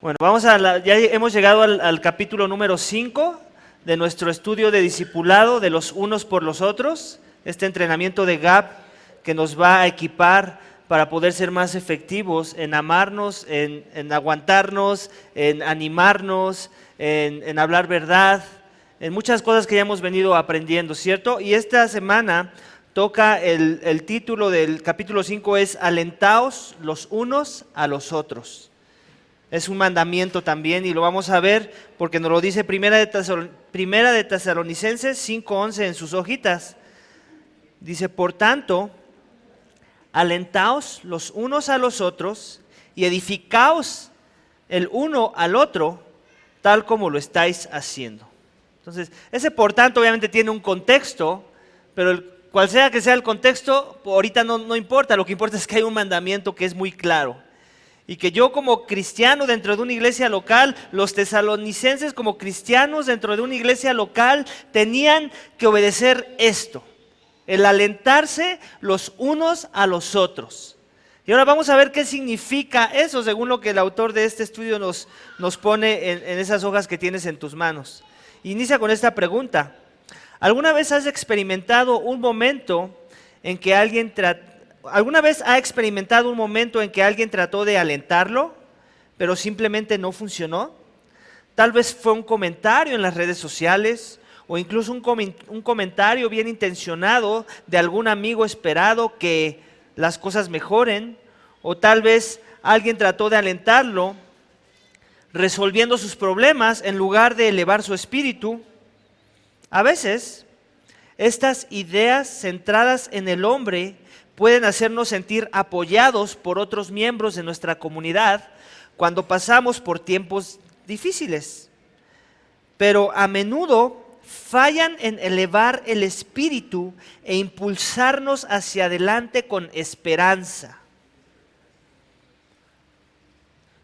Bueno, ya hemos llegado al capítulo número 5 de nuestro estudio de discipulado de los unos por los otros, este entrenamiento de GAP que nos va a equipar para poder ser más efectivos en amarnos, en aguantarnos, en animarnos, en hablar verdad, en muchas cosas que ya hemos venido aprendiendo, ¿cierto? Y esta semana toca el título del capítulo 5 es Alentaos los unos a los otros. Es un mandamiento también y lo vamos a ver porque nos lo dice Primera de Tesalonicenses 5:11 en sus hojitas. Dice, por tanto, alentaos los unos a los otros y edificaos el uno al otro, tal como lo estáis haciendo. Entonces, ese por tanto obviamente tiene un contexto, pero cual sea que sea el contexto, ahorita no importa, lo que importa es que hay un mandamiento que es muy claro. Y que yo como cristiano dentro de una iglesia local, los tesalonicenses como cristianos dentro de una iglesia local tenían que obedecer esto, el alentarse los unos a los otros. Y ahora vamos a ver qué significa eso según lo que el autor de este estudio nos pone en esas hojas que tienes en tus manos. Inicia con esta pregunta. ¿Alguna vez has experimentado un momento en que ¿Alguna vez ha experimentado un momento en que alguien trató de alentarlo, pero simplemente no funcionó? Tal vez fue un comentario en las redes sociales o incluso un comentario bien intencionado de algún amigo esperado que las cosas mejoren, o tal vez alguien trató de alentarlo resolviendo sus problemas en lugar de elevar su espíritu. A veces, estas ideas centradas en el hombre pueden hacernos sentir apoyados por otros miembros de nuestra comunidad cuando pasamos por tiempos difíciles. Pero a menudo fallan en elevar el espíritu e impulsarnos hacia adelante con esperanza.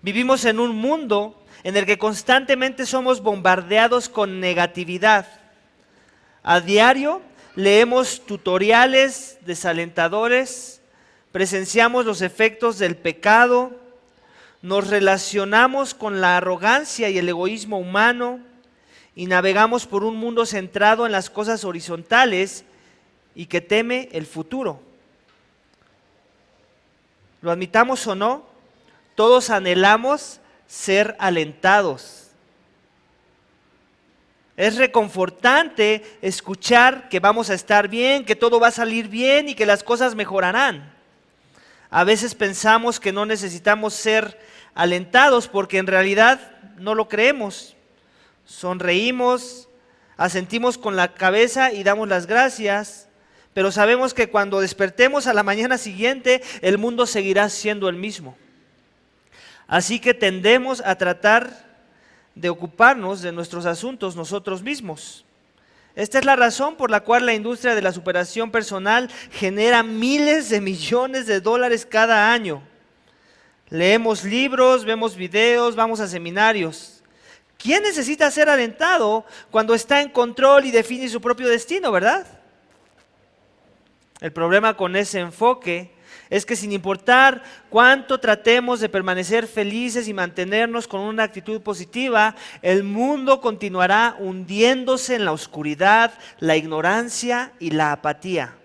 Vivimos en un mundo en el que constantemente somos bombardeados con negatividad. A diario leemos tutoriales desalentadores, presenciamos los efectos del pecado, nos relacionamos con la arrogancia y el egoísmo humano y navegamos por un mundo centrado en las cosas horizontales y que teme el futuro. Lo admitamos o no, todos anhelamos ser alentados. Es reconfortante escuchar que vamos a estar bien, que todo va a salir bien y que las cosas mejorarán. A veces pensamos que no necesitamos ser alentados porque en realidad no lo creemos. Sonreímos, asentimos con la cabeza y damos las gracias, pero sabemos que cuando despertemos a la mañana siguiente, el mundo seguirá siendo el mismo. Así que tendemos a tratar de ocuparnos de nuestros asuntos nosotros mismos. Esta es la razón por la cual la industria de la superación personal genera miles de millones de dólares cada año. Leemos libros, vemos videos, vamos a seminarios. ¿Quién necesita ser alentado cuando está en control y define su propio destino, verdad? El problema con ese enfoque es que sin importar cuánto tratemos de permanecer felices y mantenernos con una actitud positiva, el mundo continuará hundiéndose en la oscuridad, la ignorancia y la apatía.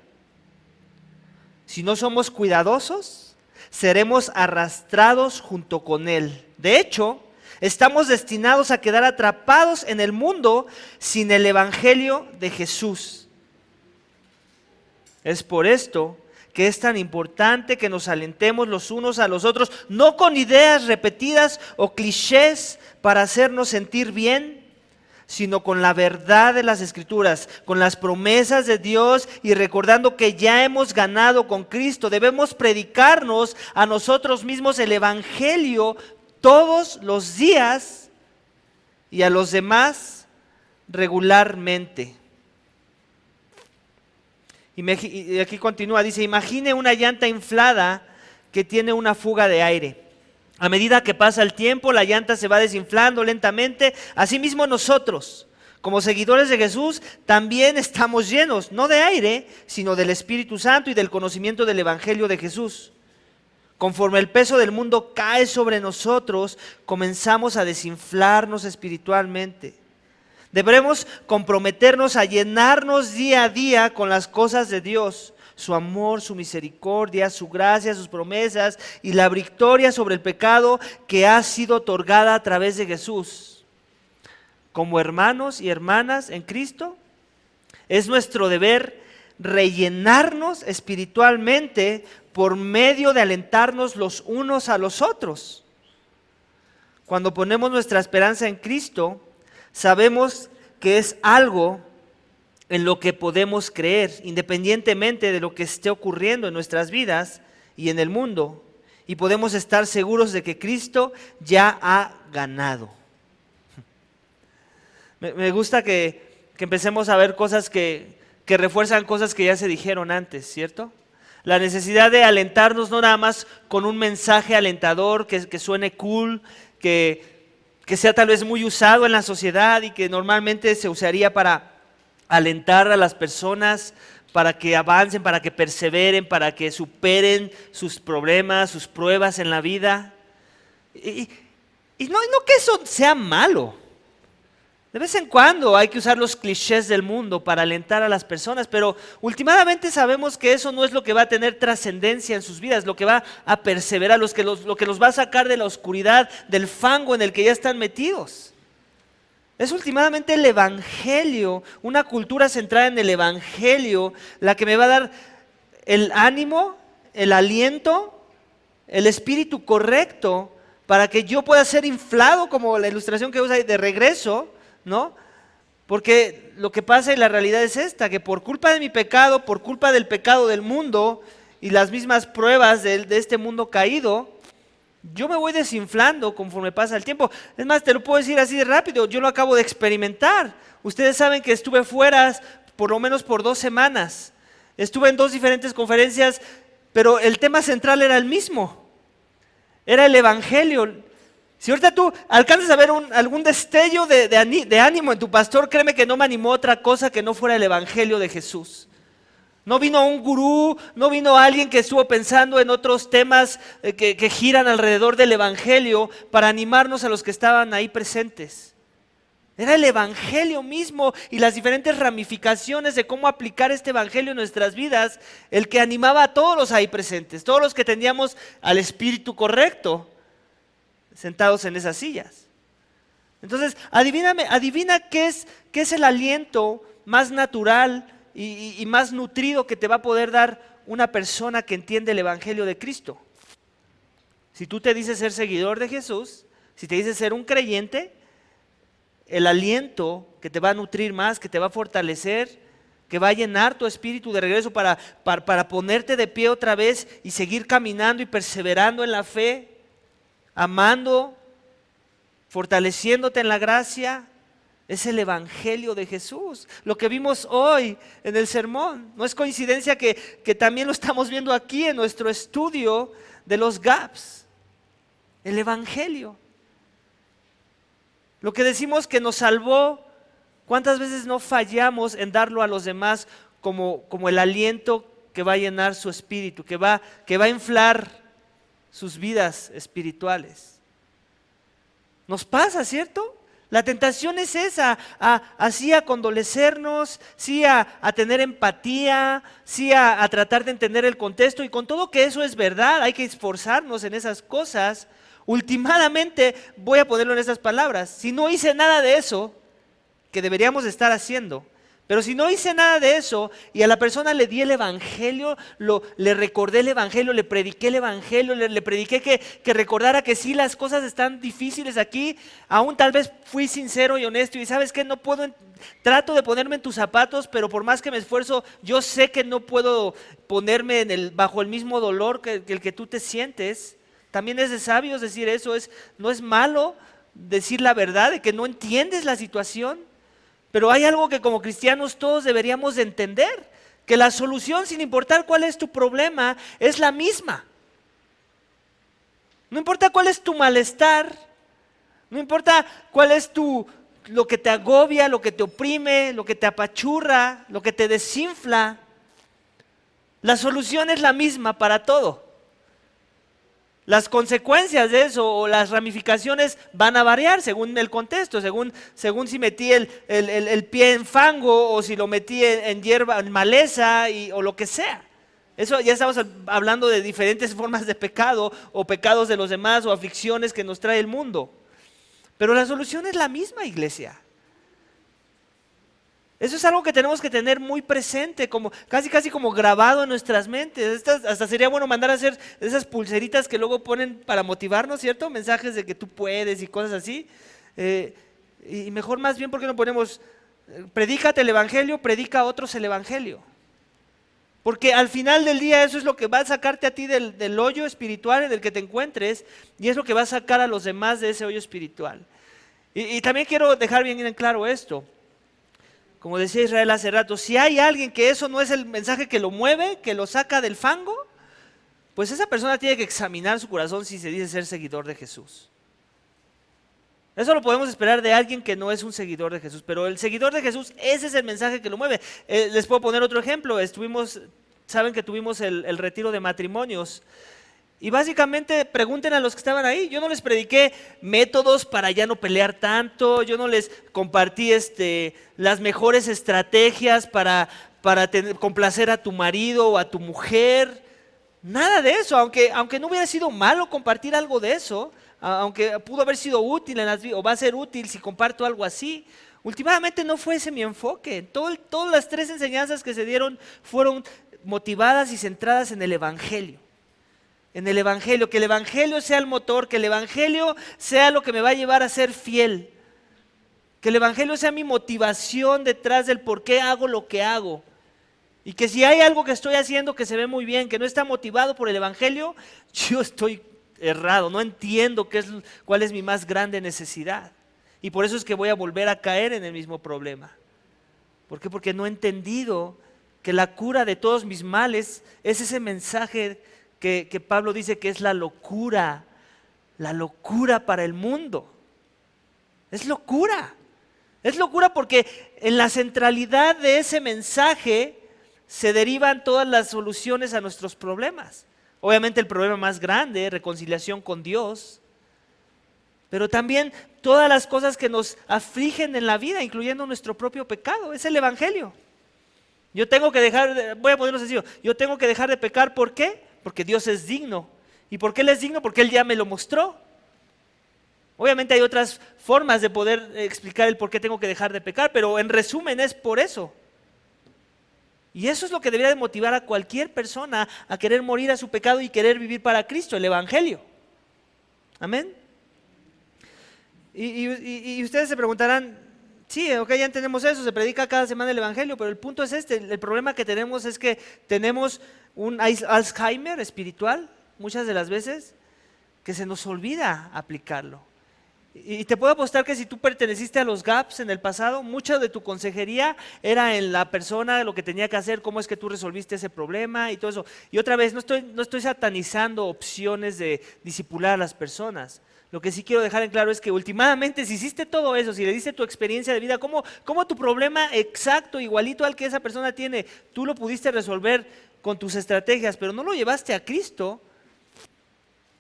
Si no somos cuidadosos, seremos arrastrados junto con él. De hecho, estamos destinados a quedar atrapados en el mundo sin el evangelio de Jesús. Es por esto que es tan importante que nos alentemos los unos a los otros, no con ideas repetidas o clichés para hacernos sentir bien, sino con la verdad de las Escrituras, con las promesas de Dios y recordando que ya hemos ganado con Cristo. Debemos predicarnos a nosotros mismos el Evangelio todos los días y a los demás regularmente. Y aquí continúa, dice, imagine una llanta inflada que tiene una fuga de aire. A medida que pasa el tiempo, la llanta se va desinflando lentamente. Asimismo nosotros, como seguidores de Jesús, también estamos llenos, no de aire, sino del Espíritu Santo y del conocimiento del Evangelio de Jesús. Conforme el peso del mundo cae sobre nosotros, comenzamos a desinflarnos espiritualmente. Debemos comprometernos a llenarnos día a día con las cosas de Dios, su amor, su misericordia, su gracia, sus promesas y la victoria sobre el pecado que ha sido otorgada a través de Jesús. Como hermanos y hermanas en Cristo, es nuestro deber rellenarnos espiritualmente por medio de alentarnos los unos a los otros. Cuando ponemos nuestra esperanza en Cristo, sabemos que es algo en lo que podemos creer, independientemente de lo que esté ocurriendo en nuestras vidas y en el mundo, y podemos estar seguros de que Cristo ya ha ganado. Me gusta que empecemos a ver cosas que refuerzan cosas que ya se dijeron antes, ¿cierto? La necesidad de alentarnos no nada más con un mensaje alentador que suene cool, que sea tal vez muy usado en la sociedad y que normalmente se usaría para alentar a las personas, para que avancen, para que perseveren, para que superen sus problemas, sus pruebas en la vida. Y no que eso sea malo. De vez en cuando hay que usar los clichés del mundo para alentar a las personas, pero últimamente sabemos que eso no es lo que va a tener trascendencia en sus vidas, lo que va a perseverar, lo que los va a sacar de la oscuridad, del fango en el que ya están metidos. Es últimamente el Evangelio, una cultura centrada en el Evangelio, la que me va a dar el ánimo, el aliento, el espíritu correcto para que yo pueda ser inflado, como la ilustración que usa de regreso, ¿no? Porque lo que pasa y la realidad es esta, que por culpa de mi pecado, por culpa del pecado del mundo y las mismas pruebas de este mundo caído, yo me voy desinflando conforme pasa el tiempo. Es más, te lo puedo decir así de rápido, yo lo acabo de experimentar. Ustedes saben que estuve fuera por lo menos por 2 semanas. Estuve en 2 diferentes conferencias, pero el tema central era el mismo. Era el Evangelio. Si ahorita tú alcanzas a ver algún destello de ánimo en tu pastor, créeme que no me animó otra cosa que no fuera el Evangelio de Jesús. No vino un gurú, no vino alguien que estuvo pensando en otros temas que giran alrededor del Evangelio para animarnos a los que estaban ahí presentes. Era el Evangelio mismo y las diferentes ramificaciones de cómo aplicar este Evangelio en nuestras vidas, el que animaba a todos los ahí presentes, todos los que teníamos al espíritu correcto, sentados en esas sillas. Entonces, adivina qué es el aliento más natural y más nutrido que te va a poder dar una persona que entiende el Evangelio de Cristo. Si tú te dices ser seguidor de Jesús, si te dices ser un creyente, el aliento que te va a nutrir más, que te va a fortalecer, que va a llenar tu espíritu de regreso para ponerte de pie otra vez y seguir caminando y perseverando en la fe, amando, fortaleciéndote en la gracia, es el Evangelio de Jesús. Lo que vimos hoy en el sermón. No es coincidencia que también lo estamos viendo aquí en nuestro estudio de los gaps. El Evangelio. Lo que decimos que nos salvó, ¿cuántas veces no fallamos en darlo a los demás como el aliento que va a llenar su espíritu, que va a inflar sus vidas espirituales? Nos pasa, ¿cierto? La tentación es esa, así a condolecernos, sí a tener empatía, sí a tratar de entender el contexto, y con todo que eso es verdad, hay que esforzarnos en esas cosas. Últimamente, voy a ponerlo en estas palabras, si no hice nada de eso, que deberíamos estar haciendo, pero si no hice nada de eso y a la persona le di el Evangelio, le recordé el Evangelio, le prediqué el Evangelio, le prediqué que recordara que sí, las cosas están difíciles aquí, aún tal vez fui sincero y honesto y sabes que no puedo, trato de ponerme en tus zapatos, pero por más que me esfuerzo, yo sé que no puedo ponerme bajo el mismo dolor que el que tú te sientes. También es de sabios decir eso, no es malo decir la verdad de que no entiendes la situación. Pero hay algo que como cristianos todos deberíamos de entender, que la solución, sin importar cuál es tu problema, es la misma. No importa cuál es tu malestar, no importa cuál es lo que te agobia, lo que te oprime, lo que te apachurra, lo que te desinfla, la solución es la misma para todo. Las consecuencias de eso o las ramificaciones van a variar según el contexto, según si metí el pie en fango o si lo metí en hierba, en maleza o lo que sea. Eso ya estamos hablando de diferentes formas de pecado o pecados de los demás o aflicciones que nos trae el mundo. Pero la solución es la misma, iglesia. Eso es algo que tenemos que tener muy presente, como casi como grabado en nuestras mentes. Hasta sería bueno mandar a hacer esas pulseritas que luego ponen para motivarnos, ¿cierto? Mensajes de que tú puedes y cosas así. Y mejor más bien, ¿por qué no ponemos, predícate el evangelio, predica a otros el evangelio? Porque al final del día eso es lo que va a sacarte a ti del hoyo espiritual en el que te encuentres y es lo que va a sacar a los demás de ese hoyo espiritual. Y también quiero dejar bien en claro esto. Como decía Israel hace rato, si hay alguien que eso no es el mensaje que lo mueve, que lo saca del fango, pues esa persona tiene que examinar su corazón si se dice ser seguidor de Jesús. Eso lo podemos esperar de alguien que no es un seguidor de Jesús, pero el seguidor de Jesús, ese es el mensaje que lo mueve. Les puedo poner otro ejemplo. Saben que tuvimos el retiro de matrimonios. Y básicamente pregunten a los que estaban ahí. Yo no les prediqué métodos para ya no pelear tanto. Yo no les compartí las mejores estrategias para complacer a tu marido o a tu mujer. Nada de eso. Aunque no hubiera sido malo compartir algo de eso, aunque pudo haber sido útil o va a ser útil si comparto algo así. Últimamente no fue ese mi enfoque. Todas las 3 enseñanzas que se dieron fueron motivadas y centradas en el evangelio. En el evangelio, que el evangelio sea el motor, que el evangelio sea lo que me va a llevar a ser fiel, que el evangelio sea mi motivación detrás del por qué hago lo que hago, y que si hay algo que estoy haciendo que se ve muy bien, que no está motivado por el evangelio, yo estoy errado, no entiendo cuál es mi más grande necesidad, y por eso es que voy a volver a caer en el mismo problema. ¿Por qué? Porque no he entendido que la cura de todos mis males es ese mensaje que Pablo dice que es la locura para el mundo. Es locura porque en la centralidad de ese mensaje se derivan todas las soluciones a nuestros problemas. Obviamente el problema más grande, reconciliación con Dios, pero también todas las cosas que nos afligen en la vida, incluyendo nuestro propio pecado, es el evangelio. Voy a ponerlo sencillo, yo tengo que dejar de pecar, ¿por qué? Porque Dios es digno. ¿Y por qué Él es digno? Porque Él ya me lo mostró. Obviamente hay otras formas de poder explicar el por qué tengo que dejar de pecar, pero en resumen es por eso. Y eso es lo que debería de motivar a cualquier persona a querer morir a su pecado y querer vivir para Cristo, el evangelio. Amén. Y ustedes se preguntarán, sí, ok, ya entendemos eso, se predica cada semana el evangelio, pero el punto es el problema que tenemos es que tenemos un Alzheimer espiritual, muchas de las veces, que se nos olvida aplicarlo. Y te puedo apostar que si tú perteneciste a los GAPS en el pasado, mucha de tu consejería era en la persona, lo que tenía que hacer, cómo es que tú resolviste ese problema y todo eso. Y otra vez, no estoy satanizando opciones de discipular a las personas. Lo que sí quiero dejar en claro es que últimamente si hiciste todo eso, si le diste tu experiencia de vida, cómo tu problema exacto, igualito al que esa persona tiene, tú lo pudiste resolver con tus estrategias, pero no lo llevaste a Cristo,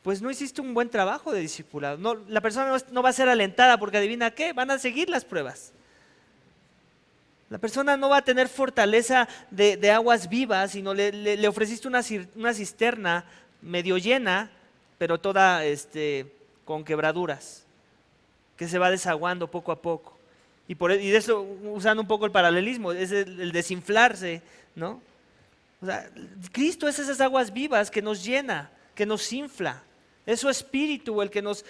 pues no hiciste un buen trabajo de discipulado. No, la persona no va a ser alentada porque adivina qué, van a seguir las pruebas. La persona no va a tener fortaleza de aguas vivas, sino le ofreciste una cisterna medio llena, pero toda con quebraduras, que se va desaguando poco a poco. Y de eso, usando un poco el paralelismo, es el desinflarse, ¿no? O sea, Cristo es esas aguas vivas que nos llena, que nos infla. Es su espíritu el que nos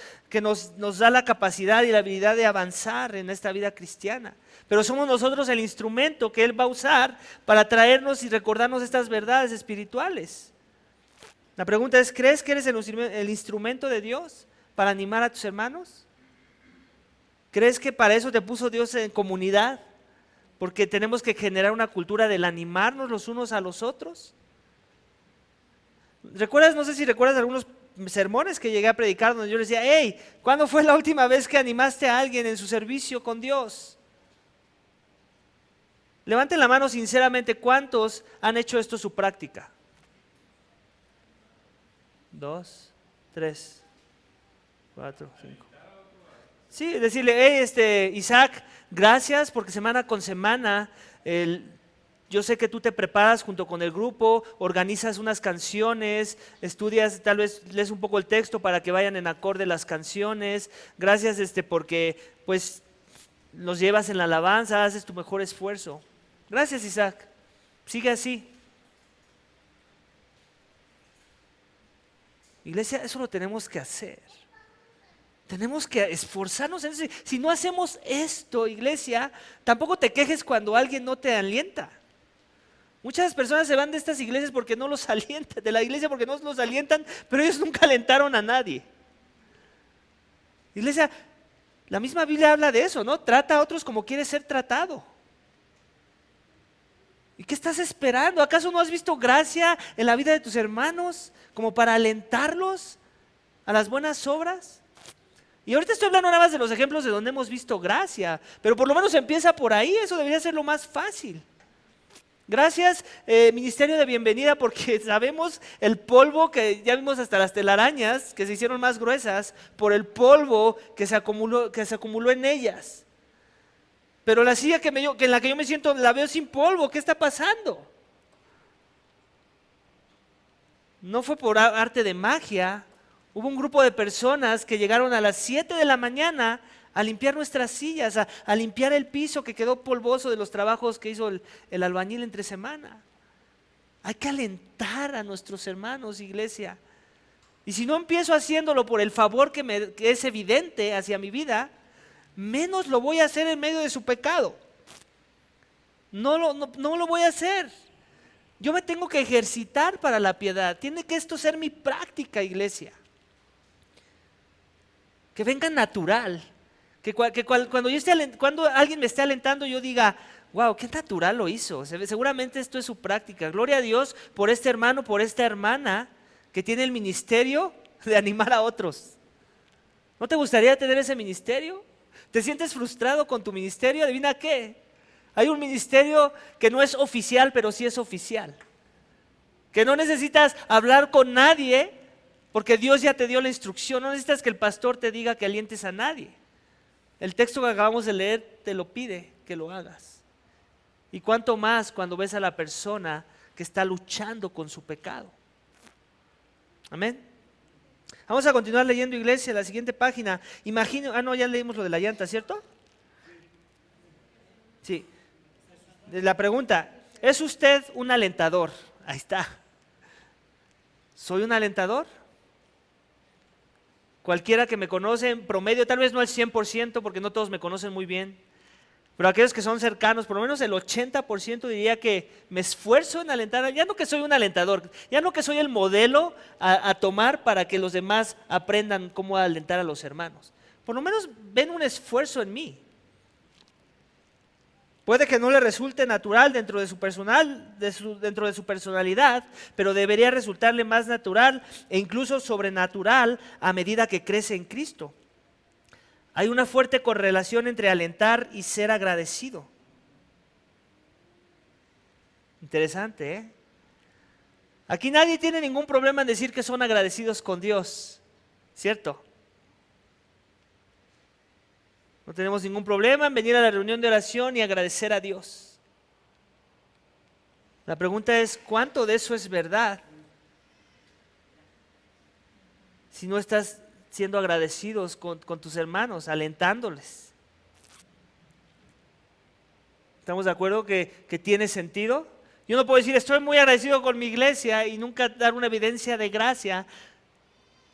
da la capacidad y la habilidad de avanzar en esta vida cristiana. Pero somos nosotros el instrumento que Él va a usar para traernos y recordarnos estas verdades espirituales. La pregunta es, ¿crees que eres el instrumento de Dios para animar a tus hermanos? ¿Crees que para eso te puso Dios en comunidad? Porque tenemos que generar una cultura del animarnos los unos a los otros. No sé si recuerdas algunos sermones que llegué a predicar donde yo les decía, hey, ¿cuándo fue la última vez que animaste a alguien en su servicio con Dios? Levanten la mano sinceramente, ¿cuántos han hecho esto su práctica? 2, 3, 4, 5. Sí, decirle, hey, Isaac, gracias porque semana con semana yo sé que tú te preparas junto con el grupo, organizas unas canciones, estudias, tal vez lees un poco el texto para que vayan en acorde las canciones. Gracias porque pues los llevas en la alabanza, haces tu mejor esfuerzo. Gracias, Isaac. Sigue así. Iglesia, eso lo tenemos que hacer. Tenemos que esforzarnos en eso. Si no hacemos esto, iglesia, tampoco te quejes cuando alguien no te alienta. Muchas personas se van de estas iglesias porque no los alientan, de la iglesia porque no los alientan, pero ellos nunca alentaron a nadie. Iglesia, la misma Biblia habla de eso, ¿no? Trata a otros como quieres ser tratado. ¿Y qué estás esperando? ¿Acaso no has visto gracia en la vida de tus hermanos como para alentarlos a las buenas obras? Y ahorita estoy hablando nada más de los ejemplos de donde hemos visto gracia, pero por lo menos empieza por ahí, eso debería ser lo más fácil. Gracias, Ministerio de Bienvenida, porque sabemos el polvo que ya vimos hasta las telarañas que se hicieron más gruesas por el polvo que se acumuló en ellas. Pero la silla en la que yo me siento la veo sin polvo. ¿Qué está pasando? No fue por arte de magia. Hubo un grupo de personas que llegaron a las 7 de la mañana a limpiar nuestras sillas, a limpiar el piso que quedó polvoso de los trabajos que hizo el albañil entre semana. Hay que alentar a nuestros hermanos, iglesia. Y si no empiezo haciéndolo por el favor que es evidente hacia mi vida, menos lo voy a hacer en medio de su pecado. No lo voy a hacer. Yo me tengo que ejercitar para la piedad. Tiene que esto ser mi práctica, iglesia. Que venga natural. Cuando alguien me esté alentando, yo diga, wow, qué natural lo hizo. Seguramente esto es su práctica. Gloria a Dios por este hermano, por esta hermana que tiene el ministerio de animar a otros. ¿No te gustaría tener ese ministerio? ¿Te sientes frustrado con tu ministerio? Adivina qué. Hay un ministerio que no es oficial, pero sí es oficial. Que no necesitas hablar con nadie porque Dios ya te dio la instrucción. No necesitas que el pastor te diga que alientes a nadie. El texto que acabamos de leer te lo pide que lo hagas. Y cuánto más cuando ves a la persona que está luchando con su pecado. Amén. Vamos a continuar leyendo, iglesia, la siguiente página. Ya leímos lo de la llanta, ¿cierto? Sí. La pregunta, ¿es usted un alentador? Ahí está. ¿Soy un alentador? Cualquiera que me conoce en promedio, tal vez no el 100% porque no todos me conocen muy bien, pero aquellos que son cercanos, por lo menos el 80% diría que me esfuerzo en alentar. Ya no que soy un alentador, ya no que soy el modelo a tomar para que los demás aprendan cómo alentar a los hermanos. Por lo menos ven un esfuerzo en mí. Puede que no le resulte natural dentro de su personalidad, pero debería resultarle más natural e incluso sobrenatural a medida que crece en Cristo. Hay una fuerte correlación entre alentar y ser agradecido. Interesante, ¿eh? Aquí nadie tiene ningún problema en decir que son agradecidos con Dios, ¿cierto? No tenemos ningún problema en venir a la reunión de oración y agradecer a Dios. La pregunta es, ¿cuánto de eso es verdad? Si no estás siendo agradecidos con tus hermanos, alentándoles. ¿Estamos de acuerdo que tiene sentido? Yo no puedo decir, estoy muy agradecido con mi iglesia y nunca dar una evidencia de gracia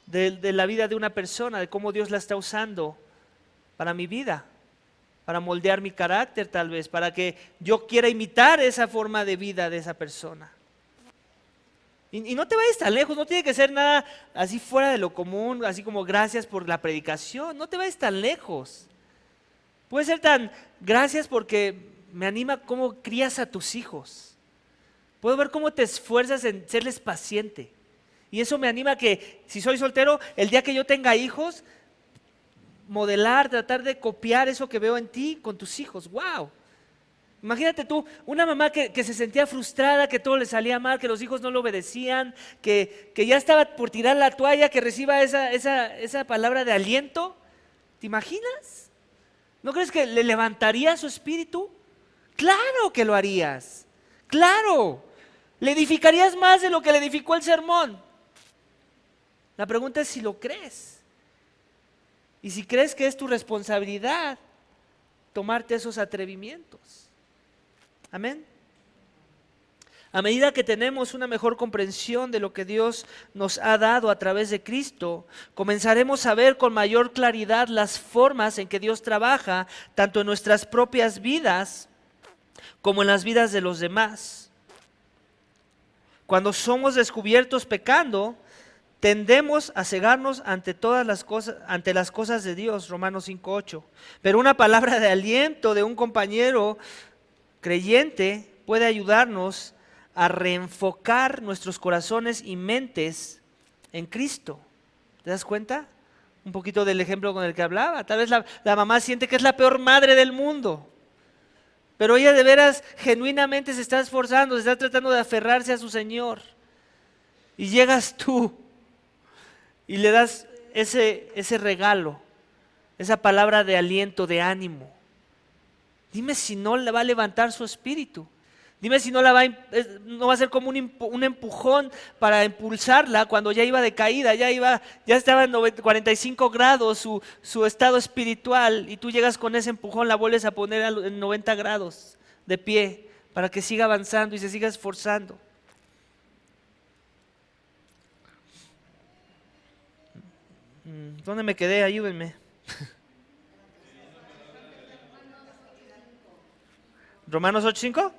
de la vida de una persona, de cómo Dios la está usando para mi vida, para moldear mi carácter tal vez, para que yo quiera imitar esa forma de vida de esa persona. Y no te vayas tan lejos, no tiene que ser nada así fuera de lo común, así como gracias por la predicación, no te vayas tan lejos. Puede ser tan gracias porque me anima cómo crías a tus hijos. Puedo ver cómo te esfuerzas en serles paciente. Y eso me anima que si soy soltero, el día que yo tenga hijos, modelar, tratar de copiar eso que veo en ti con tus hijos. ¡Wow! Imagínate tú, una mamá que se sentía frustrada, que todo le salía mal, que los hijos no le obedecían, que ya estaba por tirar la toalla, que reciba esa palabra de aliento. ¿Te imaginas? ¿No crees que le levantaría su espíritu? Claro que lo harías. Claro. Le edificarías más de lo que le edificó el sermón. La pregunta es si lo crees. Y si crees que es tu responsabilidad tomarte esos atrevimientos. Amén. A medida que tenemos una mejor comprensión de lo que Dios nos ha dado a través de Cristo, comenzaremos a ver con mayor claridad las formas en que Dios trabaja, tanto en nuestras propias vidas como en las vidas de los demás. Cuando somos descubiertos pecando, tendemos a cegarnos ante todas las cosas, ante las cosas de Dios, Romanos 5:8. Pero una palabra de aliento de un compañero creyente puede ayudarnos a reenfocar nuestros corazones y mentes en Cristo. ¿Te das cuenta? Un poquito del ejemplo con el que hablaba. Tal vez la mamá siente que es la peor madre del mundo, pero ella de veras genuinamente se está esforzando, se está tratando de aferrarse a su Señor. Y llegas tú y le das ese regalo, esa palabra de aliento, de ánimo. Dime si no le va a levantar su espíritu. Dime si no va a ser como un empujón para impulsarla cuando ya iba de caída, ya estaba en 45 grados su estado espiritual, y tú llegas con ese empujón, la vuelves a poner en 90 grados de pie para que siga avanzando y se siga esforzando. ¿Dónde me quedé? Ayúdenme. ¿Romanos 8:5?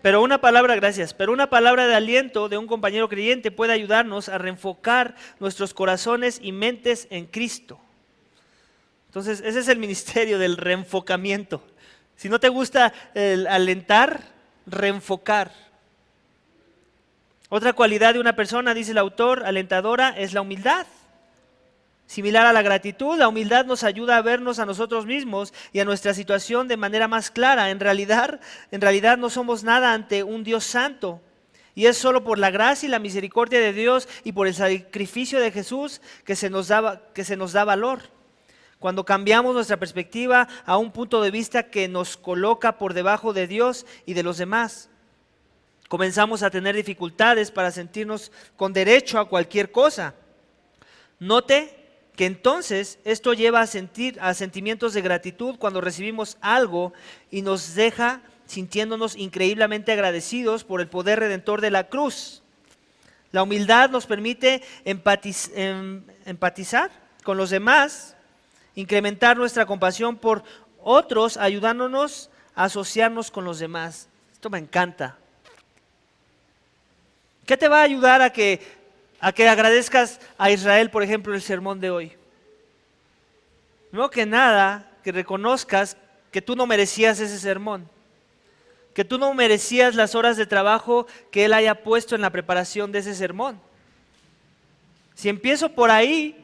Pero una palabra, gracias, pero una palabra de aliento de un compañero creyente puede ayudarnos a reenfocar nuestros corazones y mentes en Cristo. Entonces, ese es el ministerio del reenfocamiento. Si no te gusta el alentar, reenfocar. Otra cualidad de una persona, dice el autor, alentadora, es la humildad. Similar a la gratitud, la humildad nos ayuda a vernos a nosotros mismos y a nuestra situación de manera más clara. En realidad no somos nada ante un Dios santo. Y es solo por la gracia y la misericordia de Dios y por el sacrificio de Jesús que se nos da valor. Cuando cambiamos nuestra perspectiva a un punto de vista que nos coloca por debajo de Dios y de los demás, comenzamos a tener dificultades para sentirnos con derecho a cualquier cosa. Note que entonces esto lleva a sentimientos de gratitud cuando recibimos algo y nos deja sintiéndonos increíblemente agradecidos por el poder redentor de la cruz. La humildad nos permite empatizar con los demás, incrementar nuestra compasión por otros, ayudándonos a asociarnos con los demás. Esto me encanta. ¿Qué te va a ayudar a que agradezcas a Israel, por ejemplo, el sermón de hoy? No que nada, que reconozcas que tú no merecías ese sermón, que tú no merecías las horas de trabajo que Él haya puesto en la preparación de ese sermón. Si empiezo por ahí,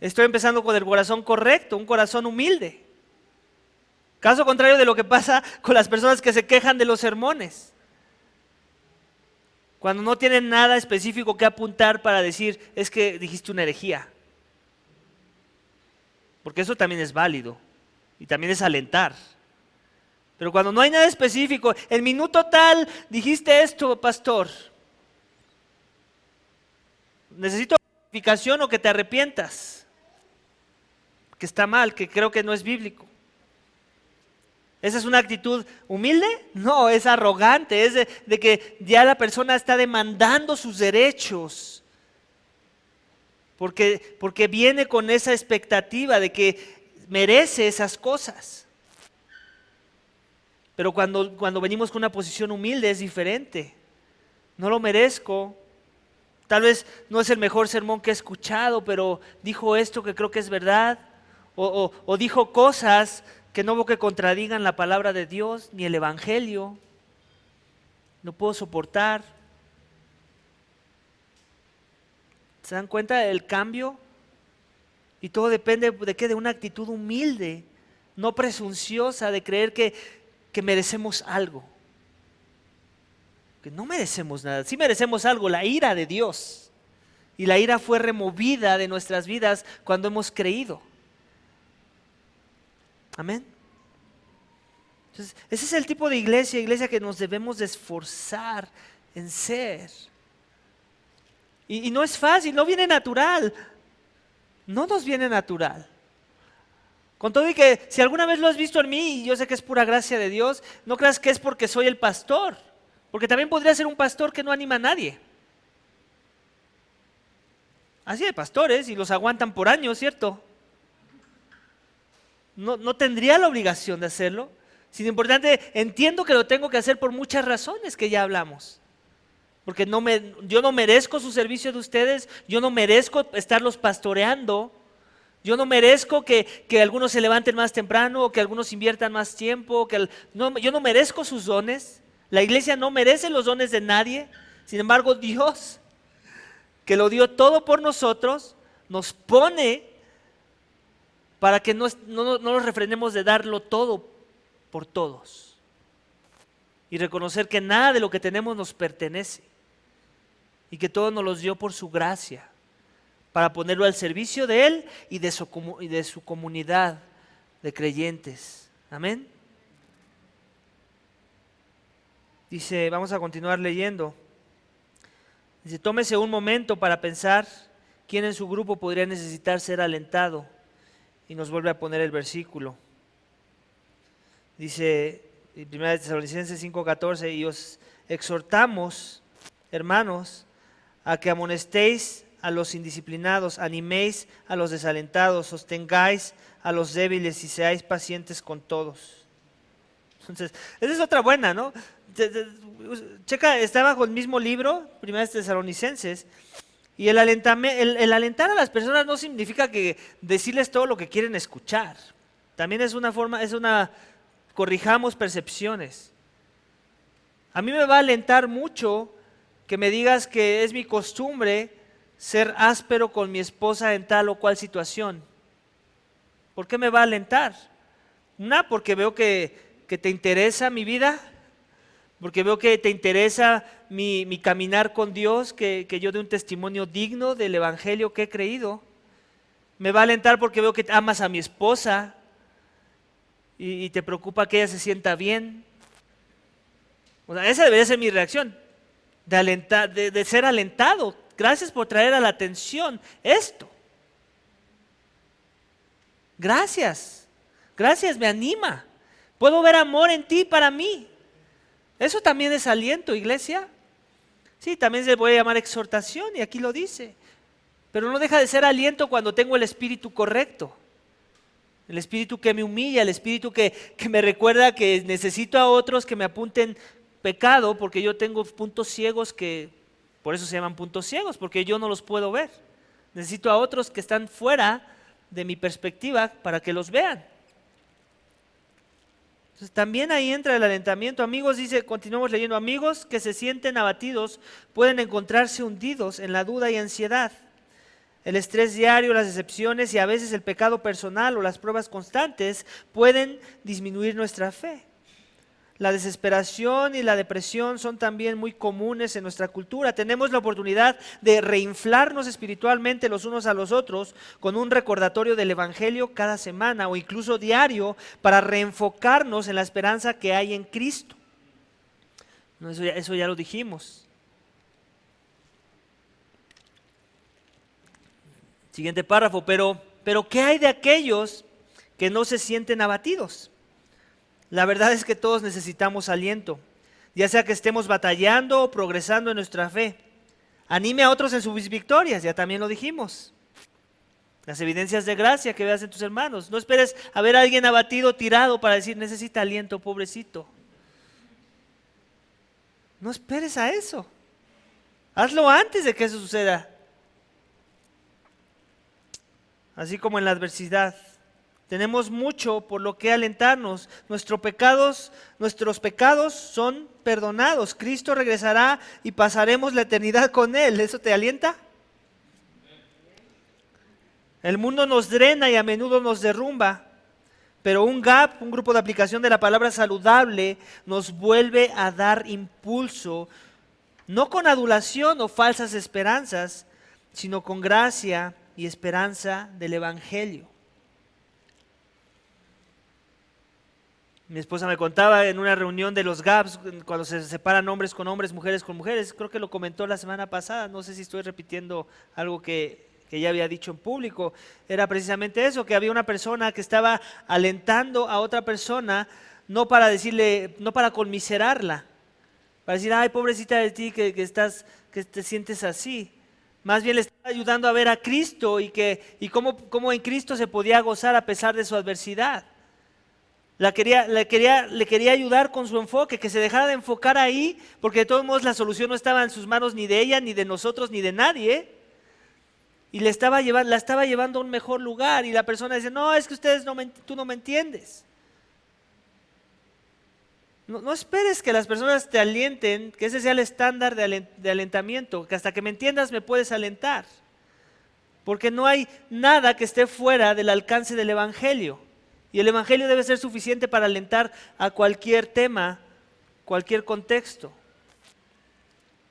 estoy empezando con el corazón correcto, un corazón humilde. Caso contrario de lo que pasa con las personas que se quejan de los sermones. Cuando no tienen nada específico que apuntar para decir, es que dijiste una herejía. Porque eso también es válido y también es alentar. Pero cuando no hay nada específico, el minuto tal dijiste esto, pastor. Necesito rectificación o que te arrepientas. Que está mal, que creo que no es bíblico. ¿Esa es una actitud humilde? No, es arrogante, es de que ya la persona está demandando sus derechos. Porque viene con esa expectativa de que merece esas cosas. Pero cuando venimos con una posición humilde es diferente. No lo merezco. Tal vez no es el mejor sermón que he escuchado, pero dijo esto que creo que es verdad. O dijo cosas que no veo que contradigan la palabra de Dios ni el Evangelio. No puedo soportar. ¿Se dan cuenta del cambio? Y todo depende de qué, de una actitud humilde no presunciosa de creer que merecemos algo. Que no merecemos nada, sí merecemos algo, la ira de Dios. Y la ira fue removida de nuestras vidas cuando hemos creído. Amén. Entonces, ese es el tipo de iglesia que nos debemos de esforzar en ser. Y no es fácil, no viene natural. No nos viene natural. Con todo y que si alguna vez lo has visto en mí, y yo sé que es pura gracia de Dios, no creas que es porque soy el pastor. Porque también podría ser un pastor que no anima a nadie. Así hay pastores y los aguantan por años, ¿cierto? No tendría la obligación de hacerlo. Sin importante, entiendo que lo tengo que hacer por muchas razones que ya hablamos. Porque yo no merezco su servicio de ustedes, yo no merezco estarlos pastoreando, yo no merezco que algunos se levanten más temprano o que algunos inviertan más tiempo, yo no merezco sus dones. La iglesia no merece los dones de nadie. Sin embargo, Dios, que lo dio todo por nosotros, nos pone para que no nos refrenemos de darlo todo por todos y reconocer que nada de lo que tenemos nos pertenece y que todo nos los dio por su gracia para ponerlo al servicio de Él y de su comunidad de creyentes. Amén. Dice, vamos a continuar leyendo. Dice, tómese un momento para pensar quién en su grupo podría necesitar ser alentado. Y nos vuelve a poner el versículo. Dice, en 1 Tesalonicenses 5:14, y os exhortamos, hermanos, a que amonestéis a los indisciplinados, animéis a los desalentados, sostengáis a los débiles y seáis pacientes con todos. Entonces, esa es otra buena, ¿no? Checa, está bajo el mismo libro, 1 Tesalonicenses, y el alentar a las personas no significa que decirles todo lo que quieren escuchar. También es una forma, corrijamos percepciones. A mí me va a alentar mucho que me digas que es mi costumbre ser áspero con mi esposa en tal o cual situación. ¿Por qué me va a alentar? Una, porque veo que te interesa mi vida, porque veo que te interesa mi caminar con Dios, que yo dé un testimonio digno del evangelio que he creído. Me va a alentar porque veo que amas a mi esposa y te preocupa que ella se sienta bien. O sea, esa debería ser mi reacción, de ser alentado. Gracias por traer a la atención esto. Gracias, me anima. Puedo ver amor en ti para mí. Eso también es aliento, iglesia. Sí, también se puede llamar exhortación y aquí lo dice. Pero no deja de ser aliento cuando tengo el espíritu correcto. El espíritu que me humilla, el espíritu que me recuerda que necesito a otros que me apunten pecado, porque yo tengo puntos ciegos por eso se llaman puntos ciegos, porque yo no los puedo ver. Necesito a otros que están fuera de mi perspectiva para que los vean. Entonces, también ahí entra el alentamiento. Amigos, dice, continuamos leyendo, amigos que se sienten abatidos pueden encontrarse hundidos en la duda y ansiedad. El estrés diario, las decepciones y a veces el pecado personal o las pruebas constantes pueden disminuir nuestra fe. La desesperación y la depresión son también muy comunes en nuestra cultura. Tenemos la oportunidad de reinflarnos espiritualmente los unos a los otros con un recordatorio del Evangelio cada semana o incluso diario para reenfocarnos en la esperanza que hay en Cristo. No, eso ya lo dijimos. Siguiente párrafo, pero ¿qué hay de aquellos que no se sienten abatidos? La verdad es que todos necesitamos aliento, ya sea que estemos batallando o progresando en nuestra fe. Anime a otros en sus victorias, ya también lo dijimos. Las evidencias de gracia que veas en tus hermanos. No esperes a ver a alguien abatido, tirado para decir, necesita aliento, pobrecito. No esperes a eso. Hazlo antes de que eso suceda. Así como en la adversidad. Tenemos mucho por lo que alentarnos. Nuestros pecados son perdonados. Cristo regresará y pasaremos la eternidad con Él. ¿Eso te alienta? El mundo nos drena y a menudo nos derrumba. Pero un GAP, un grupo de aplicación de la palabra saludable, nos vuelve a dar impulso, no con adulación o falsas esperanzas, sino con gracia y esperanza del Evangelio. Mi esposa me contaba en una reunión de los GAPs, cuando se separan hombres con hombres, mujeres con mujeres, creo que lo comentó la semana pasada, no sé si estoy repitiendo algo que ya había dicho en público, era precisamente eso, que había una persona que estaba alentando a otra persona, no para decirle, no para conmiserarla, para decir, ay, pobrecita de ti que te sientes así. Más bien le estaba ayudando a ver a Cristo y cómo en Cristo se podía gozar a pesar de su adversidad. Le quería ayudar con su enfoque, que se dejara de enfocar ahí, porque de todos modos la solución no estaba en sus manos ni de ella, ni de nosotros, ni de nadie. Y la estaba llevando a un mejor lugar. Y la persona dice, no, es que tú no me entiendes. No esperes que las personas te alienten, que ese sea el estándar de alentamiento, que hasta que me entiendas me puedes alentar. Porque no hay nada que esté fuera del alcance del Evangelio. Y el Evangelio debe ser suficiente para alentar a cualquier tema, cualquier contexto.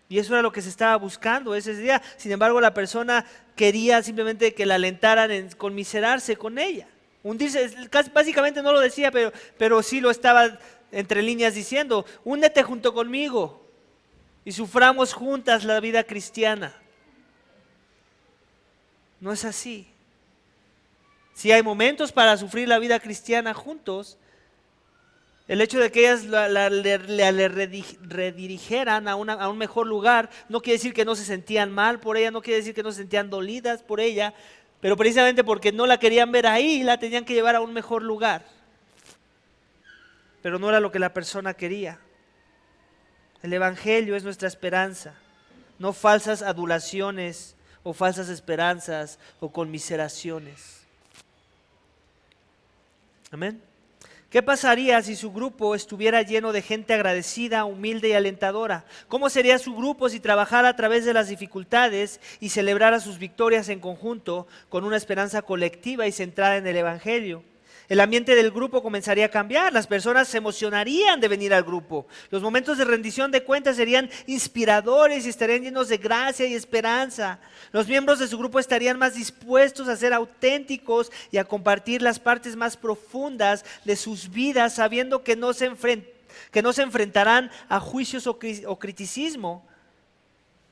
Y eso era lo que se estaba buscando ese día. Sin embargo, la persona quería simplemente que la alentaran en conmiserarse con ella. Hundirse, básicamente no lo decía, pero sí lo estaba entre líneas diciendo, únete junto conmigo y suframos juntas la vida cristiana. No es así. Si hay momentos para sufrir la vida cristiana juntos, el hecho de que ellas le redirigieran a un mejor lugar, no quiere decir que no se sentían mal por ella, no quiere decir que no se sentían dolidas por ella, pero precisamente porque no la querían ver ahí, la tenían que llevar a un mejor lugar. Pero no era lo que la persona quería. El Evangelio es nuestra esperanza, no falsas adulaciones o falsas esperanzas o conmiseraciones. Amén. ¿Qué pasaría si su grupo estuviera lleno de gente agradecida, humilde y alentadora? ¿Cómo sería su grupo si trabajara a través de las dificultades y celebrara sus victorias en conjunto con una esperanza colectiva y centrada en el Evangelio? El ambiente del grupo comenzaría a cambiar, las personas se emocionarían de venir al grupo, los momentos de rendición de cuentas serían inspiradores y estarían llenos de gracia y esperanza. Los miembros de su grupo estarían más dispuestos a ser auténticos y a compartir las partes más profundas de sus vidas, sabiendo que no se enfrentarán a juicios o criticismo,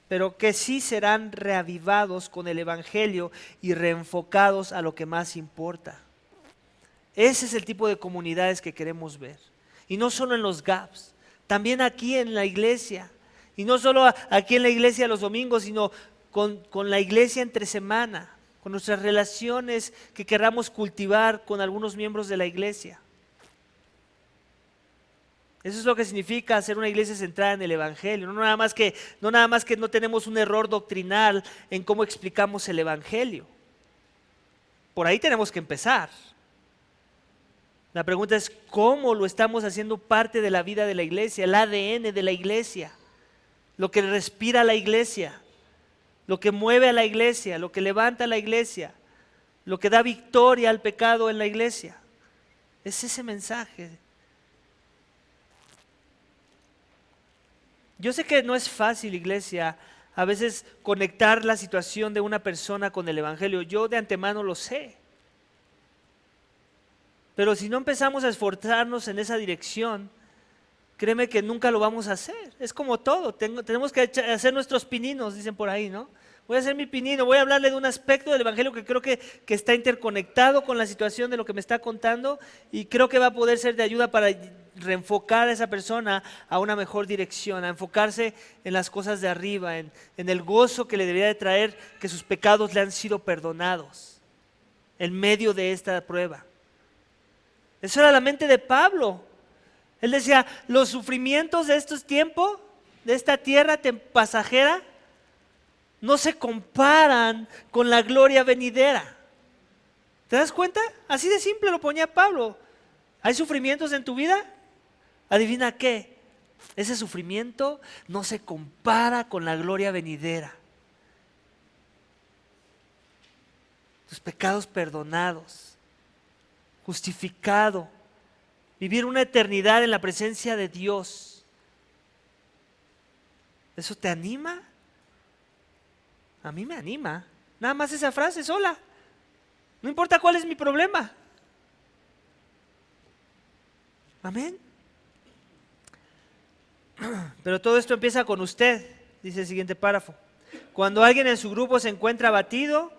pero que sí serán reavivados con el Evangelio y reenfocados a lo que más importa. Ese es el tipo de comunidades que queremos ver. Y no solo en los GAPs, también aquí en la iglesia. Y no solo aquí en la iglesia los domingos, sino con la iglesia entre semana, con nuestras relaciones que queramos cultivar con algunos miembros de la iglesia. Eso es lo que significa hacer una iglesia centrada en el Evangelio. No nada más que no tenemos un error doctrinal en cómo explicamos el Evangelio. Por ahí tenemos que empezar. La pregunta es, ¿cómo lo estamos haciendo parte de la vida de la iglesia, el ADN de la iglesia? Lo que respira la iglesia, lo que mueve a la iglesia, lo que levanta a la iglesia, lo que da victoria al pecado en la iglesia. Es ese mensaje. Yo sé que no es fácil, iglesia, a veces conectar la situación de una persona con el Evangelio. Yo de antemano lo sé. Pero si no empezamos a esforzarnos en esa dirección, créeme que nunca lo vamos a hacer. Es como todo, tenemos que hacer nuestros pininos, dicen por ahí, ¿no? Voy a hacer mi pinino, voy a hablarle de un aspecto del Evangelio que creo que está interconectado con la situación de lo que me está contando y creo que va a poder ser de ayuda para reenfocar a esa persona a una mejor dirección, a enfocarse en las cosas de arriba, en el gozo que le debería de traer que sus pecados le han sido perdonados en medio de esta prueba. Eso era la mente de Pablo. Él decía, los sufrimientos de estos tiempos, de esta tierra pasajera, no se comparan con la gloria venidera. ¿Te das cuenta? Así de simple lo ponía Pablo. ¿Hay sufrimientos en tu vida? Adivina qué. Ese sufrimiento no se compara con la gloria venidera. Tus pecados perdonados. justificado, vivir una eternidad en la presencia de Dios. ¿Eso te anima? A mí me anima. Nada más esa frase sola. No importa cuál es mi problema. Amén. Pero todo esto empieza con usted, dice el siguiente párrafo. Cuando alguien en su grupo se encuentra abatido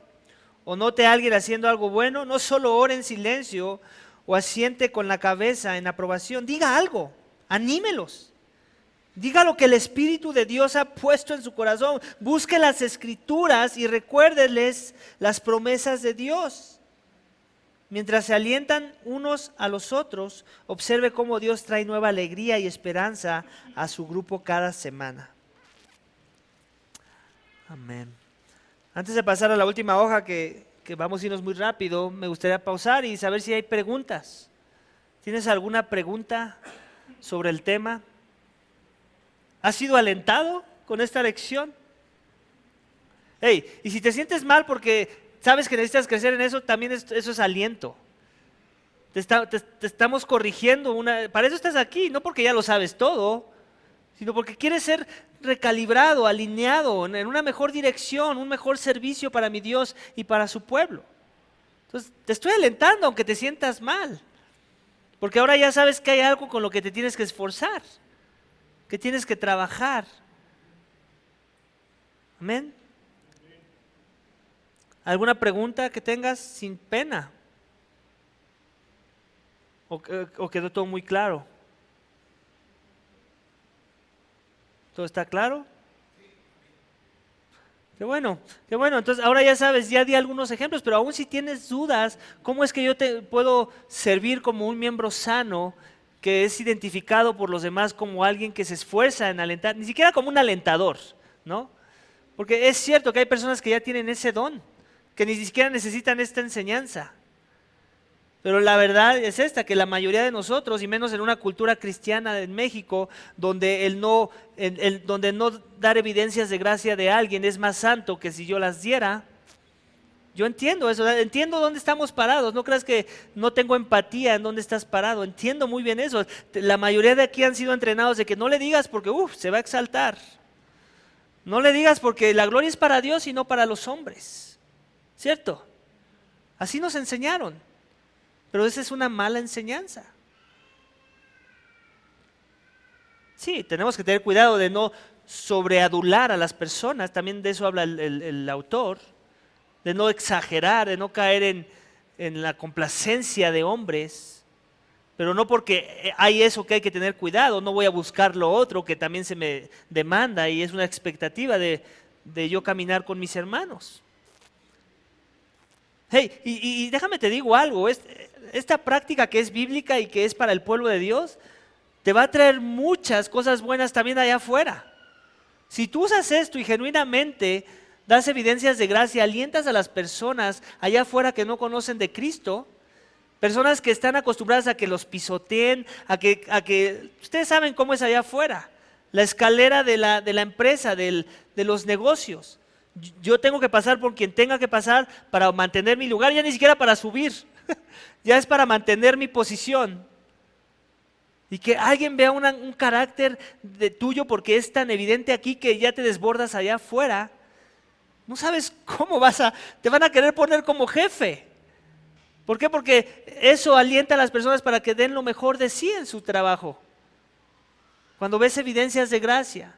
o note a alguien haciendo algo bueno, no solo ore en silencio o asiente con la cabeza en aprobación. Diga algo, anímelos. Diga lo que el Espíritu de Dios ha puesto en su corazón. Busque las Escrituras y recuérdeles las promesas de Dios. Mientras se alientan unos a los otros, observe cómo Dios trae nueva alegría y esperanza a su grupo cada semana. Amén. Antes de pasar a la última hoja, que vamos a irnos muy rápido, me gustaría pausar y saber si hay preguntas. ¿Tienes alguna pregunta sobre el tema? ¿Has sido alentado con esta lección? Hey, y si te sientes mal porque sabes que necesitas crecer en eso, también eso es aliento. Te estamos corrigiendo. Para eso estás aquí, no porque ya lo sabes todo, sino porque quieres ser recalibrado, alineado en una mejor dirección, un mejor servicio para mi Dios y para su pueblo. Entonces, te estoy alentando aunque te sientas mal, porque ahora ya sabes que hay algo con lo que te tienes que esforzar, que tienes que trabajar. Amén. ¿Alguna pregunta que tengas sin pena? ¿O quedó todo muy claro? ¿Todo está claro? Qué bueno, qué bueno. Entonces ahora ya sabes, ya di algunos ejemplos, pero aún si tienes dudas, ¿cómo es que yo te puedo servir como un miembro sano que es identificado por los demás como alguien que se esfuerza en alentar, ni siquiera como un alentador, ¿no? Porque es cierto que hay personas que ya tienen ese don, que ni siquiera necesitan esta enseñanza. Pero la verdad es esta, que la mayoría de nosotros, y menos en una cultura cristiana en México, donde donde no dar evidencias de gracia de alguien es más santo que si yo las diera. Yo entiendo eso, entiendo dónde estamos parados. No creas que no tengo empatía en dónde estás parado. Entiendo muy bien eso. La mayoría de aquí han sido entrenados de que no le digas porque se va a exaltar. No le digas porque la gloria es para Dios y no para los hombres. ¿Cierto? Así nos enseñaron. Pero esa es una mala enseñanza. Sí, tenemos que tener cuidado de no sobreadular a las personas. También de eso habla el autor. De no exagerar, de no caer en la complacencia de hombres. Pero no porque hay eso que hay que tener cuidado, no voy a buscar lo otro que también se me demanda y es una expectativa de yo caminar con mis hermanos. Hey, y déjame te digo algo, esta práctica que es bíblica y que es para el pueblo de Dios, te va a traer muchas cosas buenas también allá afuera. Si tú usas esto y genuinamente das evidencias de gracia, alientas a las personas allá afuera que no conocen de Cristo, personas que están acostumbradas a que los pisoteen, a que ustedes saben cómo es allá afuera, la escalera de la empresa, de los negocios. Yo tengo que pasar por quien tenga que pasar para mantener mi lugar, ya ni siquiera para subir, ya es para mantener mi posición. Y que alguien vea un carácter tuyo porque es tan evidente aquí que ya te desbordas allá afuera. No sabes cómo te van a querer poner como jefe. ¿Por qué? Porque eso alienta a las personas para que den lo mejor de sí en su trabajo. Cuando ves evidencias de gracia,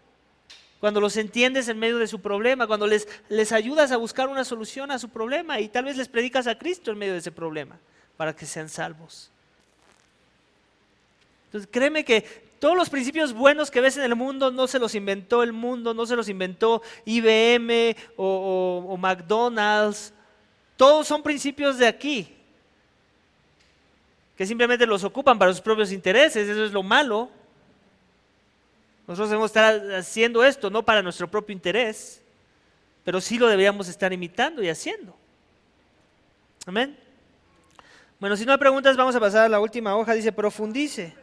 cuando los entiendes en medio de su problema, cuando les ayudas a buscar una solución a su problema y tal vez les predicas a Cristo en medio de ese problema para que sean salvos. Entonces créeme que todos los principios buenos que ves en el mundo no se los inventó el mundo, no se los inventó IBM o McDonald's. Todos son principios de aquí, que simplemente los ocupan para sus propios intereses. Eso es lo malo. Nosotros debemos estar haciendo esto no para nuestro propio interés, pero sí lo deberíamos estar imitando y haciendo. Amén. Bueno, si no hay preguntas, vamos a pasar a la última hoja. Dice, profundice.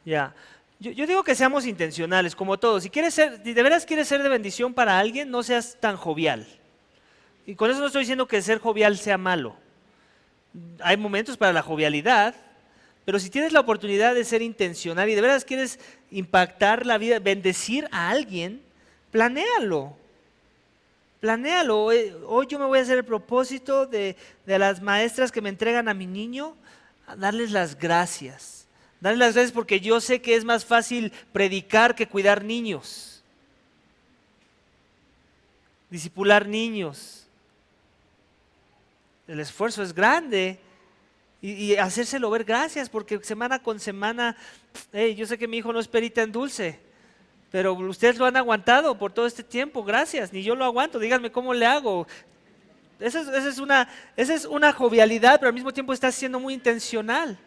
Ya. Yo digo que seamos intencionales, como todos. Si de veras quieres ser de bendición para alguien, no seas tan jovial. Y con eso no estoy diciendo que ser jovial sea malo. Hay momentos para la jovialidad, pero si tienes la oportunidad de ser intencional y de veras quieres impactar la vida, bendecir a alguien, planéalo. Planéalo. Hoy yo me voy a hacer el propósito de las maestras que me entregan a mi niño, a darles las gracias. Darles las gracias porque yo sé que es más fácil predicar que cuidar niños. Discipular niños. El esfuerzo es grande. Y hacérselo ver gracias, porque semana con semana, yo sé que mi hijo no es perita en dulce, pero ustedes lo han aguantado por todo este tiempo, gracias, ni yo lo aguanto, díganme cómo le hago. Esa es una jovialidad, pero al mismo tiempo está siendo muy intencional.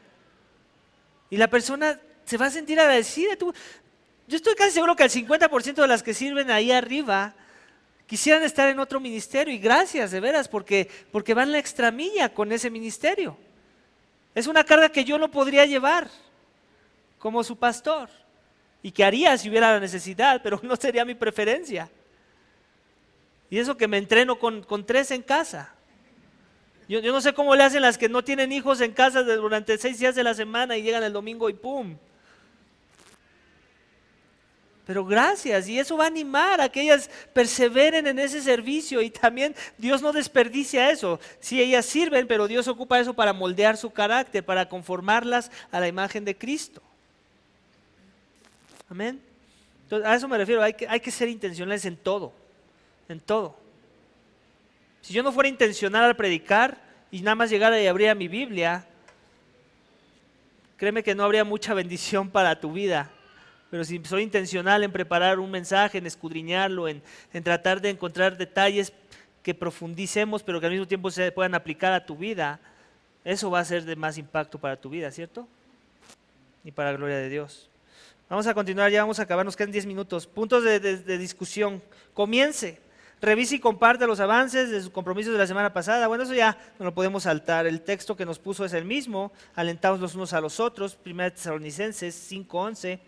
Y la persona se va a sentir agradecida. Yo estoy casi seguro que el 50% de las que sirven ahí arriba quisieran estar en otro ministerio, y gracias de veras, porque van la extramilla con ese ministerio. Es una carga que yo no podría llevar como su pastor y que haría si hubiera la necesidad, pero no sería mi preferencia. Y eso que me entreno con 3 en casa. Yo no sé cómo le hacen las que no tienen hijos en casa durante 6 días de la semana y llegan el domingo y ¡pum! Pero gracias, y eso va a animar a que ellas perseveren en ese servicio, y también Dios no desperdicia eso. Sí, ellas sirven, pero Dios ocupa eso para moldear su carácter, para conformarlas a la imagen de Cristo. Amén. Entonces, a eso me refiero, hay que ser intencionales en todo, en todo. Si yo no fuera intencional al predicar y nada más llegara y abriera mi Biblia, créeme que no habría mucha bendición para tu vida. Pero si soy intencional en preparar un mensaje, en escudriñarlo, en tratar de encontrar detalles que profundicemos, pero que al mismo tiempo se puedan aplicar a tu vida, eso va a ser de más impacto para tu vida, ¿cierto? Y para la gloria de Dios. Vamos a continuar, ya vamos a acabar, nos quedan 10 minutos. Puntos de discusión. Comience. Revise y comparte los avances de sus compromisos de la semana pasada. Bueno, eso ya no lo podemos saltar. El texto que nos puso es el mismo. Alentaos los unos a los otros. 1 Tesalonicenses 5:11.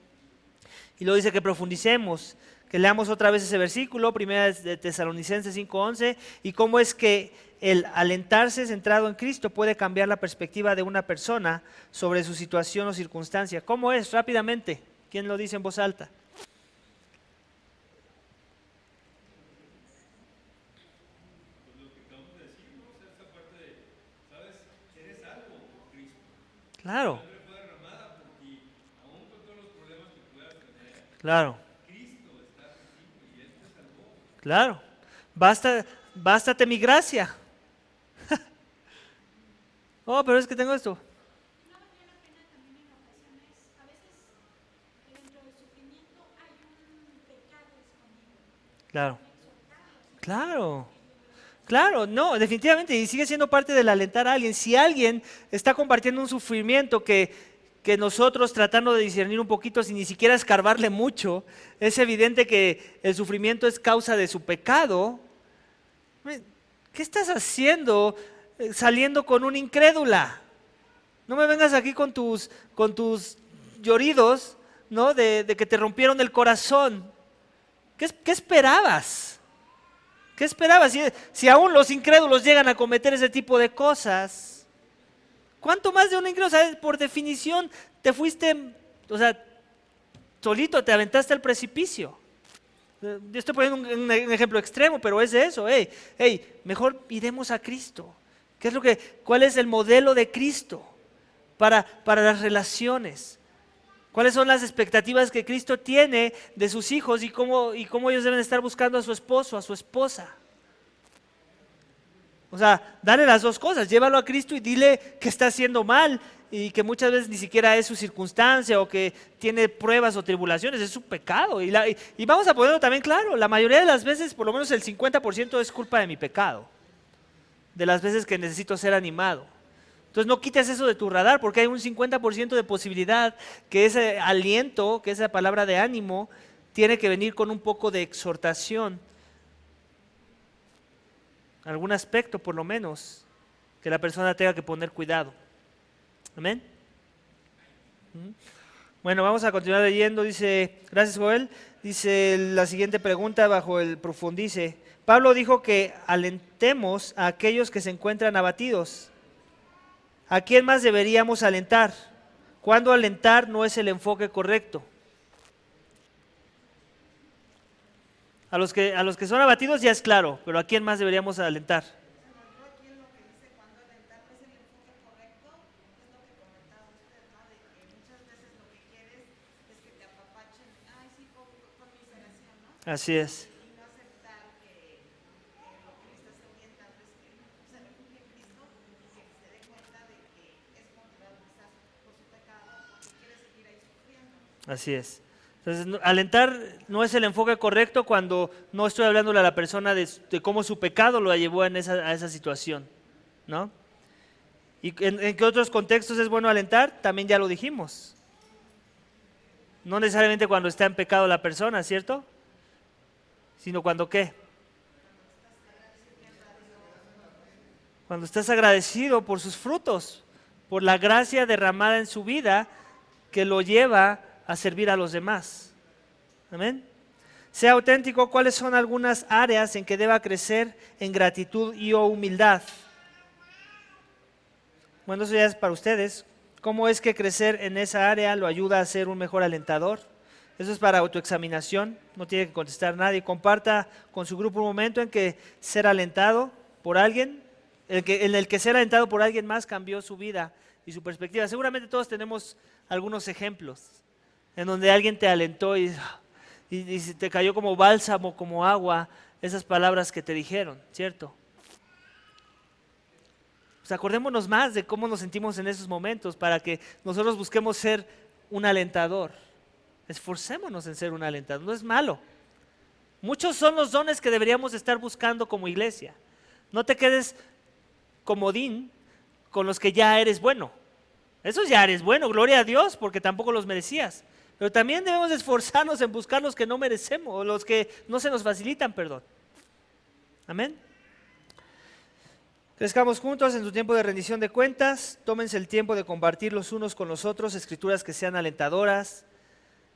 Y luego dice que profundicemos, que leamos otra vez ese versículo, 1 Tesalonicenses 5:11, y cómo es que el alentarse centrado en Cristo puede cambiar la perspectiva de una persona sobre su situación o circunstancia. ¿Cómo es? Rápidamente. ¿Quién lo dice en voz alta? Claro, claro, claro. Bástate mi gracia. Oh, pero es que tengo esto. No valió la pena también en ocasiones, a veces dentro del sufrimiento hay un pecado escondido, Claro, exhortarlos, claro. Claro, no, definitivamente, y sigue siendo parte del alentar a alguien. Si alguien está compartiendo un sufrimiento que nosotros tratando de discernir un poquito sin ni siquiera escarbarle mucho, es evidente que el sufrimiento es causa de su pecado. ¿Qué estás haciendo saliendo con una incrédula? No me vengas aquí con tus lloridos, ¿no? De que te rompieron el corazón. ¿Qué esperabas? ¿Qué esperabas? Si aún los incrédulos llegan a cometer ese tipo de cosas, ¿cuánto más de un incrédulo? O sea, por definición, te fuiste, o sea, solito te aventaste al precipicio. Yo estoy poniendo un ejemplo extremo, pero es de eso. Mejor iremos a Cristo. ¿Cuál es el modelo de Cristo para las relaciones? ¿Cuáles son las expectativas que Cristo tiene de sus hijos y cómo ellos deben estar buscando a su esposo, a su esposa? O sea, dale las dos cosas, llévalo a Cristo y dile que está haciendo mal y que muchas veces ni siquiera es su circunstancia o que tiene pruebas o tribulaciones, es su pecado. Y vamos a ponerlo también claro, la mayoría de las veces, por lo menos el 50% es culpa de mi pecado, de las veces que necesito ser animado. Entonces no quites eso de tu radar, porque hay un 50% de posibilidad que ese aliento, que esa palabra de ánimo, tiene que venir con un poco de exhortación. Algún aspecto, por lo menos, que la persona tenga que poner cuidado. ¿Amén? Bueno, vamos a continuar leyendo. Dice, gracias Joel. Dice la siguiente pregunta bajo el profundice. Pablo dijo que alentemos a aquellos que se encuentran abatidos. ¿A quién más deberíamos alentar? ¿Cuándo alentar no es el enfoque correcto? A los que son abatidos ya es claro, pero ¿a quién más deberíamos alentar? Así es. Así es. Entonces, alentar no es el enfoque correcto cuando no estoy hablándole a la persona de cómo su pecado lo llevó a esa situación, ¿no? ¿Y en qué otros contextos es bueno alentar? También ya lo dijimos. No necesariamente cuando está en pecado la persona, ¿cierto? Sino cuando ¿qué? Cuando estás agradecido por sus frutos, por la gracia derramada en su vida que lo lleva a servir a los demás. Amén. Sea auténtico. ¿Cuáles son algunas áreas en que deba crecer en gratitud y o humildad? Bueno, eso ya es para ustedes. ¿Cómo es que crecer en esa área lo ayuda a ser un mejor alentador? Eso es para autoexaminación, no tiene que contestar nadie. Comparta con su grupo un momento en que ser alentado por alguien, en el que ser alentado por alguien más cambió su vida y su perspectiva. Seguramente todos tenemos algunos ejemplos en donde alguien te alentó y te cayó como bálsamo, como agua, esas palabras que te dijeron, ¿cierto? Pues acordémonos más de cómo nos sentimos en esos momentos para que nosotros busquemos ser un alentador. Esforcémonos en ser un alentador, no es malo. Muchos son los dones que deberíamos estar buscando como iglesia. No te quedes comodín con los que ya eres bueno. Esos ya eres bueno, gloria a Dios, porque tampoco los merecías. Pero también debemos esforzarnos en buscar los que no merecemos, o los que no se nos facilitan, perdón. Amén. Crezcamos juntos en su tiempo de rendición de cuentas. Tómense el tiempo de compartir los unos con los otros escrituras que sean alentadoras,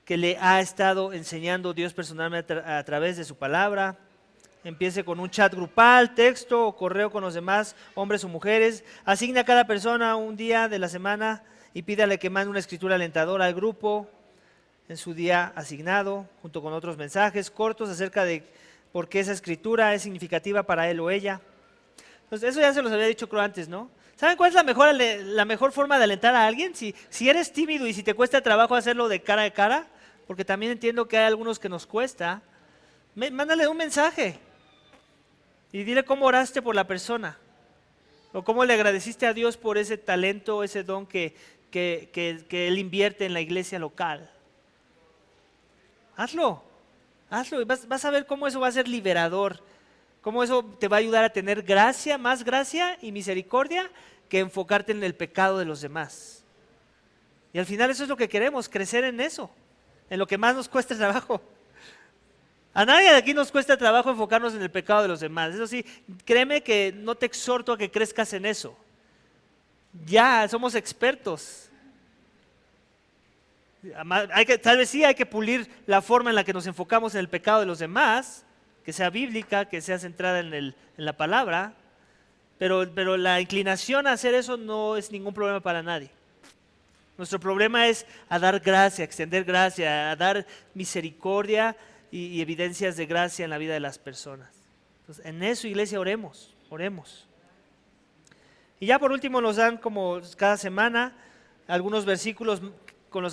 que le ha estado enseñando Dios personalmente a través de su palabra. Empiece con un chat grupal, texto o correo con los demás, hombres o mujeres. Asigne a cada persona un día de la semana y pídale que mande una escritura alentadora al grupo en su día asignado, junto con otros mensajes cortos acerca de por qué esa escritura es significativa para él o ella. Entonces, eso ya se los había dicho creo antes, ¿no? ¿Saben cuál es la mejor forma de alentar a alguien? Si eres tímido y si te cuesta trabajo hacerlo de cara a cara, porque también entiendo que hay algunos que nos cuesta, mándale un mensaje y dile cómo oraste por la persona o cómo le agradeciste a Dios por ese talento, ese don que Él invierte en la iglesia local. Hazlo y vas a ver cómo eso va a ser liberador, cómo eso te va a ayudar a tener gracia, más gracia y misericordia que enfocarte en el pecado de los demás. Y al final eso es lo que queremos, crecer en eso, en lo que más nos cuesta trabajo. A nadie de aquí nos cuesta trabajo enfocarnos en el pecado de los demás. Eso sí, créeme que no te exhorto a que crezcas en eso. Ya somos expertos. Tal vez sí hay que pulir la forma en la que nos enfocamos en el pecado de los demás, que sea bíblica, que sea centrada en la palabra, pero la inclinación a hacer eso no es ningún problema para nadie. Nuestro problema es a dar gracia, a extender gracia, a dar misericordia y evidencias de gracia en la vida de las personas. Entonces, en eso, iglesia, oremos. Y ya por último nos dan como cada semana algunos versículos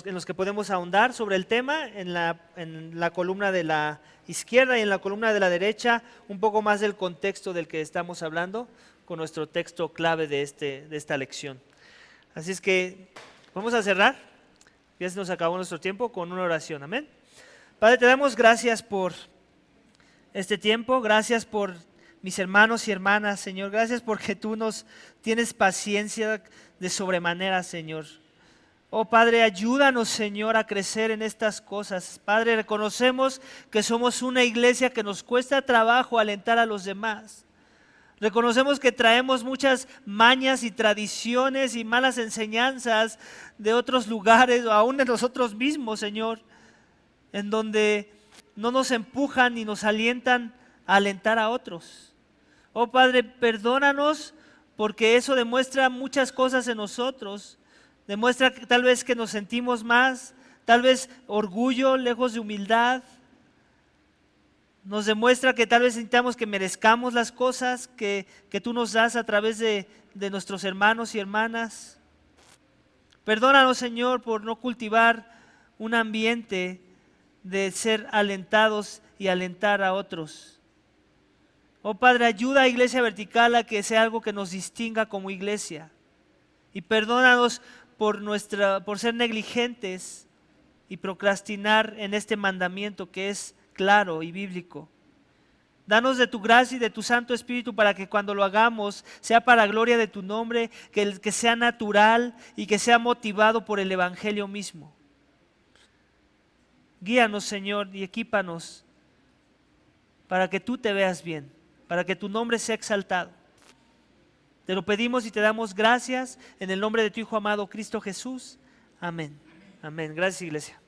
en los que podemos ahondar sobre el tema, en la columna de la izquierda y en la columna de la derecha, un poco más del contexto del que estamos hablando, con nuestro texto clave de esta lección. Así es que vamos a cerrar, ya se nos acabó nuestro tiempo, con una oración, amén. Padre, te damos gracias por este tiempo, gracias por mis hermanos y hermanas, Señor, gracias porque tú nos tienes paciencia de sobremanera, Señor. Oh Padre, ayúdanos, Señor, a crecer en estas cosas. Padre, reconocemos que somos una iglesia que nos cuesta trabajo alentar a los demás. Reconocemos que traemos muchas mañas y tradiciones y malas enseñanzas de otros lugares, o aún de nosotros mismos, Señor, en donde no nos empujan ni nos alientan a alentar a otros. Oh Padre, perdónanos porque eso demuestra muchas cosas en nosotros. Demuestra que tal vez que nos sentimos más, tal vez orgullo lejos de humildad. Nos demuestra que tal vez necesitamos que merezcamos las cosas que tú nos das a través de nuestros hermanos y hermanas. Perdónanos, Señor, por no cultivar un ambiente de ser alentados y alentar a otros. Oh Padre, ayuda a Iglesia Vertical a que sea algo que nos distinga como iglesia. Y perdónanos por ser negligentes y procrastinar en este mandamiento que es claro y bíblico. Danos de tu gracia y de tu Santo Espíritu para que cuando lo hagamos sea para gloria de tu nombre, que sea natural y que sea motivado por el Evangelio mismo. Guíanos, Señor, y equípanos para que tú te veas bien, para que tu nombre sea exaltado. Te lo pedimos y te damos gracias en el nombre de tu Hijo amado Cristo Jesús. Amén. Amén. Gracias, iglesia.